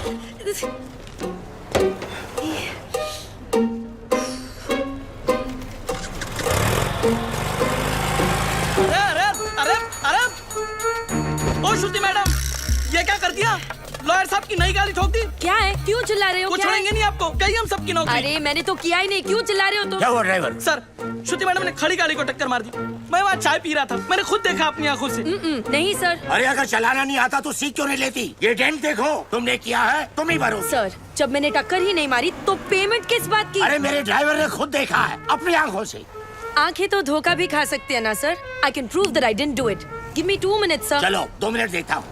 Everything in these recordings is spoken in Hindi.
अरे ओ श्रुति मैडम, ये क्या कर दिया? लॉयर साहब की नई गाड़ी ठोक दी। क्या है? क्यों चिल्ला रहे हो? कुछ क्या छोड़ेंगे है? नहीं आपको, कहीं हम सबकी नौकरी। अरे मैंने तो किया ही नहीं, क्यों चिल्ला रहे हो तुम? क्या हुआ ड्राइवर? सर, श्रुति मैडम ने खड़ी गाड़ी को टक्कर मार दी। मैं वहाँ चाय पी रहा था, मैंने खुद देखा अपनी आंखों से। नहीं सर। अरे अगर चलाना नहीं आता तो सीख क्यों नहीं लेती? ये डेंट देखो, तुमने किया है, तुम ही भरो। सर, जब मैंने टक्कर ही नहीं मारी तो पेमेंट किस बात की? अरे मेरे ड्राइवर ने खुद देखा है अपनी आंखों से। आंखें तो धोखा भी खा सकती है ना sir. I can prove that I didn't do it. Give me 2 minutes sir. चलो 2 मिनट देखता हूँ।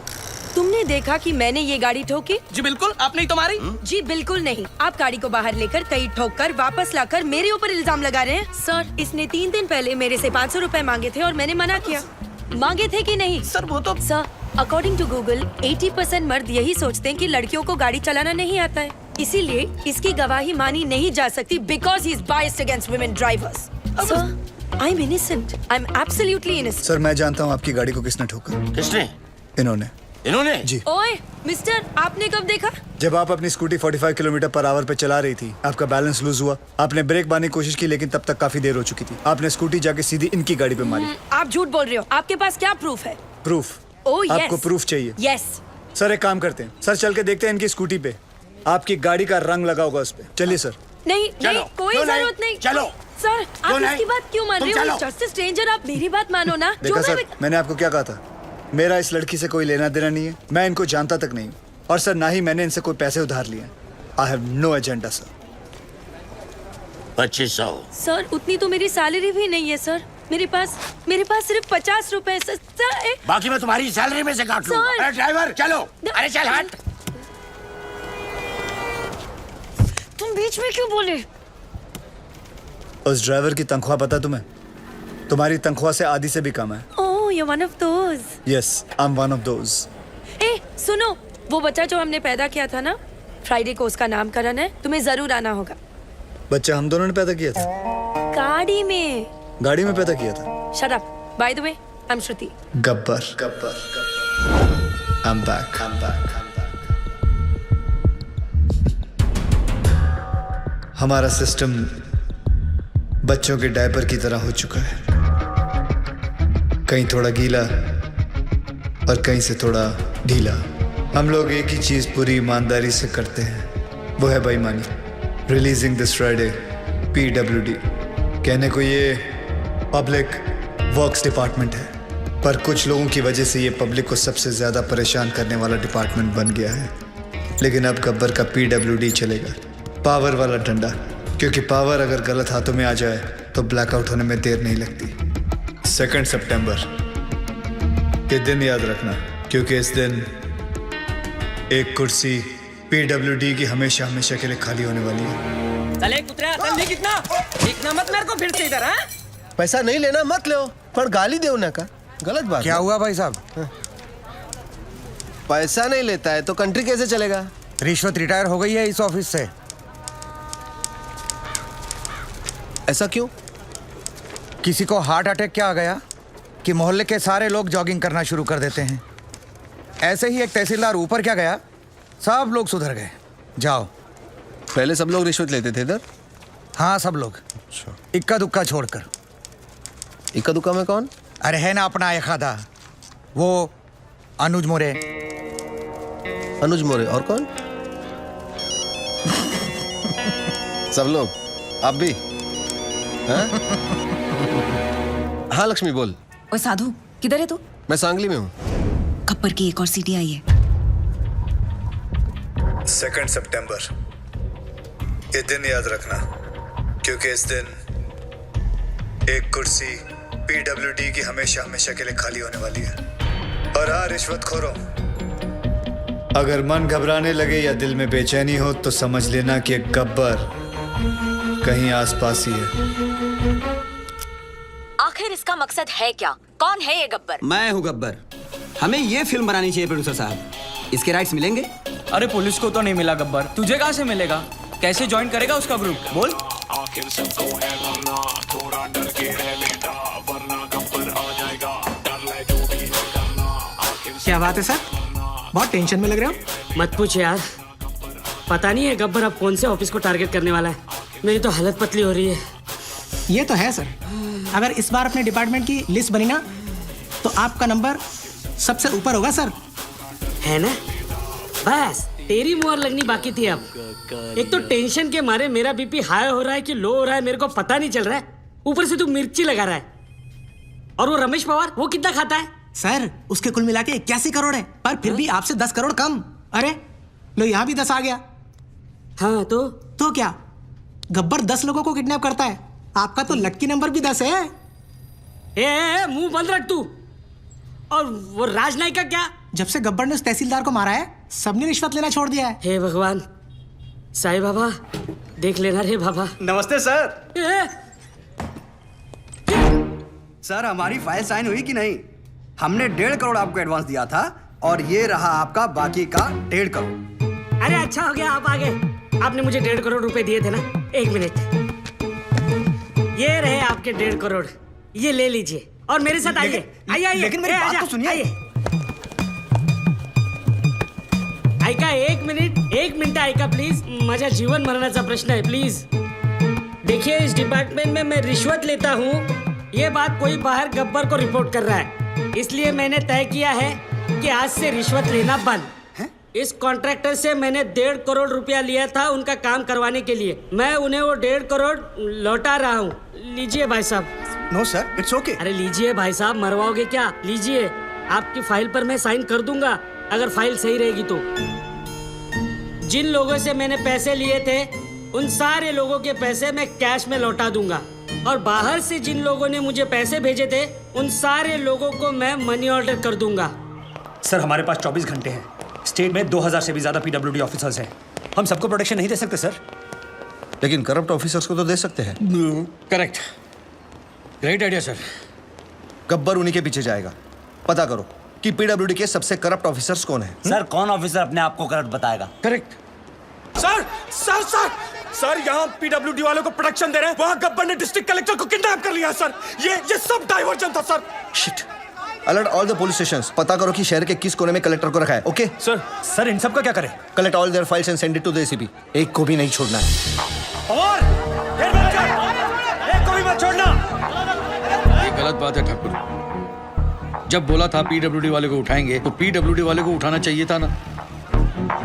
तुमने देखा कि मैंने ये गाड़ी ठोकी? जी बिल्कुल, आपने ही तो मारी। जी बिल्कुल नहीं। आप गाड़ी को बाहर लेकर कहीं ठोक कर वापस लाकर मेरे ऊपर इल्जाम लगा रहे हैं। सर, इसने 3 दिन पहले मेरे से 500 रुपए मांगे थे और मैंने मना किया। मांगे थे कि नहीं? सर वो तो सर, अकॉर्डिंग टू गूगल 80% मर्द यही सोचते हैं कि लड़कियों को गाड़ी चलाना नहीं आता है, इसीलिए इसकी गवाही मानी नहीं जा सकती because he is biased against women drivers. Sir, I am innocent. I am absolutely innocent. Sir, मैं जानता हूँ आपकी गाड़ी को किसने ठोका। किसने? इन्होंने जी। ओए मिस्टर, आपने कब देखा? जब आप अपनी स्कूटी 45 किलोमीटर पर आवर पे चला रही थी, आपका बैलेंस लूज हुआ। आपने ब्रेक मारने की कोशिश की लेकिन तब तक काफी देर हो चुकी थी। आपने स्कूटी जाके सीधी इनकी गाड़ी पे मारी। आप झूठ बोल रहे हो। आपके पास क्या प्रूफ है? प्रूफ? Oh yes. आपको प्रूफ चाहिए? यस। सर, एक काम करते हैं, सर चल के देखते हैं इनकी स्कूटी पे आपकी गाड़ी का रंग लगा होगा उस पे। चलिए सर। नहीं चलो। नहीं, कोई क्यों नहीं? जरूरत नहीं। चलो। सर, आप क्यों नहीं? इसकी बात क्यों मान तुम रहे हो? चलो। जस्ट स्ट्रेंजर, आप मेरी बात मानो ना। देखा जो सर, मैं- मैंने आपको क्या कहा था? मेरा इस लड़की से कोई लेना देना नहीं है, मैं इनको जानता तक नहीं हूँ। और सर, ना ही मैंने इनसे कोई पैसे उधार लिए। I have no agenda sir. 2500। Sir, उतनी तो मेरी सैलरी भी नहीं है सर। मेरे पास सिर्फ 50 रुपए है सर। बाकी मैं तुम्हारी सैलरी में से काट लूंगा। सर। अरे ड्राइवर चलो। अरे चल हट। तुम बीच में क्यों बोले? उस ड्राइवर की तनख्वाह पता तुम्हें? तुम्हारी तनख्वाह से आधी से भी कम है। Oh, you one of those. Yes, I am one of those. ए सुनो, वो बच्चा जो हमने पैदा किया था ना, फ्राइडे को उसका नामकरण है, तुम्हें जरूर आना होगा। बच्चा हम दोनों ने पैदा किया था? गाड़ी में। गाड़ी में पैदा किया था? Shut up. By the way, I am Shruti. Gabbar Gabbar I am back. हमारा सिस्टम बच्चों के डायपर की तरह हो चुका है, कहीं थोड़ा गीला और कहीं से थोड़ा ढीला। हम लोग एक ही चीज पूरी ईमानदारी से करते हैं, वो है बेईमानी। Releasing this Friday PWD। कहने को ये पब्लिक वर्क्स डिपार्टमेंट है, पर कुछ लोगों की वजह से ये पब्लिक को सबसे ज्यादा परेशान करने वाला डिपार्टमेंट बन गया है। लेकिन अब गब्बर का PWD चलेगा, पावर वाला डंडा, क्योंकि पावर अगर गलत हाथों में आ जाए तो ब्लैकआउट होने में देर नहीं लगती। 2 सितंबर ये दिन याद रखना, क्योंकि इस दिन एक कुर्सी PWD की हमेशा हमेशा के लिए खाली होने वाली है। चले कुतरा, जल्दी दिखना मत मेरे को फिर से इधर। हाँ, पैसा नहीं लेना मत लो, पर गाली दे ना का गलत बात। क्या हुआ भाई साहब? पैसा नहीं लेता है तो कंट्री कैसे चलेगा? रिश्वत रिटायर हो गई है इस ऑफिस से। ऐसा क्यों? किसी को हार्ट अटैक क्या आ गया कि मोहल्ले के सारे लोग जॉगिंग करना शुरू कर देते हैं। ऐसे ही एक तहसीलदार ऊपर क्या गया, सब लोग सुधर गए। जाओ। पहले सब लोग रिश्वत लेते थे इधर? हाँ, सब लोग, इक्का दुक्का छोड़कर। इक्का दुक्का में कौन? अरे है ना अपना एक आधा, वो अनुज मोरे। अनुज मोरे। और कौन? सब लोग। आप भी? हाँ? हाँ लक्ष्मी बोल। ओए साधु, किधर है तू? मैं सांगली में हूँ। खप्पर की एक और सीटी आई है। 2 सितंबर ये दिन याद रखना, क्योंकि इस दिन एक कुर्सी PWD की हमेशा हमेशा के लिए खाली होने वाली है। और हाँ रिश्वतखोरों, अगर मन घबराने लगे या दिल में बेचैनी हो तो समझ लेना कि एक गब्बर कहीं आसपास ही है। आखिर इसका मकसद है क्या? कौन है ये गब्बर? मैं हूँ गब्बर। हमें ये फिल्म बनानी चाहिए प्रोड्यूसर साहब। इसके राइट्स मिलेंगे? अरे पुलिस को तो नहीं मिला गब्बर, तुझे कहाँ से मिलेगा? कैसे ज्वाइन करेगा उसका ग्रुप? बोल। आखिर सबको है मरना, थोड़ा डर के है बेटा, वरना गब्बर आ जाएगा, डर ले जो भी है करना। आखिर क्या बात है सर, बहुत टेंशन में लग रहे हो? मत पूछ यार, पता नहीं है गब्बर अब कौन से ऑफिस को टारगेट करने वाला है। मेरी तो हालत पतली हो रही है। ये तो है सर, अगर इस बार अपने डिपार्टमेंट की लिस्ट बनी ना तो आपका नंबर सबसे ऊपर होगा सर। है ना? बस तेरी मुहर लगनी बाकी थी अब। एक तो टेंशन के मारे मेरा बीपी हाई हो रहा है कि लो हो रहा है मेरे को पता नहीं चल रहा है। ऊपर से तू मिर्ची लगा रहा है। और वो रमेश पवार वो कितना खाता है? सर उसके कुल मिला के 81 करोड़ है, पर फिर भी आपसे 10 करोड़ कम। अरे लो यहाँ भी 10 आ गया। हाँ तो क्या गब्बर 10 लोगों को किडनैप करता है, आपका तो लक्की नंबर भी 10 है। ए मुंह बंद रख तू। और वो राजनायक का क्या? जब से गब्बर ने उस तहसीलदार को मारा है सबने रिश्वत लेना छोड़ दिया है। हे भगवान, साईं बाबा देख लेना रे बाबा। नमस्ते सर। ए, सर हमारी फाइल साइन हुई कि नहीं? हमने 1.5 करोड़ आपको एडवांस दिया था और ये रहा आपका बाकी का 1.5 करोड़। अरे अच्छा हो गया आप आ गए। आपने मुझे 1.5 करोड़ रुपए दिए थे ना। एक मिनट, ये रहे आपके 1.5 करोड़, ये ले लीजिए और मेरे साथ आइए। आइए लेकिन मेरी बात तो सुनिए। ऐका एक मिनिट ऐका प्लीज। माझ्या जीवन मरणाचा प्रश्न है प्लीज। देखिए इस डिपार्टमेंट में मैं रिश्वत लेता हूँ, ये बात कोई बाहर गब्बर को रिपोर्ट कर रहा है, इसलिए मैंने तय किया है कि आज से रिश्वत लेना बंद। इस कॉन्ट्रैक्टर से मैंने 1.5 करोड़ रुपया लिया था उनका काम करवाने के लिए। मैं उन्हें वो 1.5 करोड़ लौटा रहा हूँ। लीजिए भाई साहब। No sir, it's okay. अरे लीजिए भाई साहब, मरवाओगे क्या? लीजिए, आपकी फाइल पर मैं साइन कर दूंगा अगर फाइल सही रहेगी तो। जिन लोगों से मैंने पैसे लिए थे उन सारे लोगों के पैसे मैं कैश में लौटा दूंगा, और बाहर से जिन लोगों ने मुझे पैसे भेजे थे उन सारे लोगों को मैं मनी ऑर्डर कर दूंगा। सर हमारे पास 24 घंटे हैं। स्टेट में 2000 से भी ज्यादा पीडब्ल्यूडी ऑफिसर्स हैं। हम सबको प्रोटेक्शन नहीं दे सकते सर। लेकिन करप्ट ऑफिसर्स को तो दे सकते हैं। Correct, great idea sir. Gabbar उन्हीं के पीछे जाएगा। पता करो कि पीडब्ल्यूडी के सबसे करप्ट ऑफिसर्स कौन है। सर कौन ऑफिसर अपने आप को करप्ट बताएगा? Correct. Sir sir sir sir यहाँ पीडब्ल्यूडी वालों को प्रोटेक्शन दे रहे हैं, वहाँ गब्बर ने डिस्ट्रिक्ट कलेक्टर को किडनैप कर लिया सर। ये सब डाइवर्जन था sir. Shit. Alert all the police stations. पता करो कि शहर के किस कोने में कलेक्टर को रखा है। ओके सर इन सब का क्या करें? Collect all their files and send it to the ACP. एक को भी नहीं छोड़ना है। और एक को भी मत छोड़ना। ये गलत बात है ठाकुर। जब बोला था पीडब्ल्यूडी वाले को उठाएंगे तो पीडब्ल्यूडी वाले को उठाना चाहिए था ना।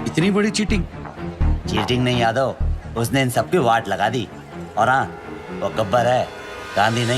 इतनी बड़ी चीटिंग। चीटिंग नहीं यादव, उसने इन सबकी वाट लगा दी। और हाँ, वो गब्बर है, गांधी नहीं।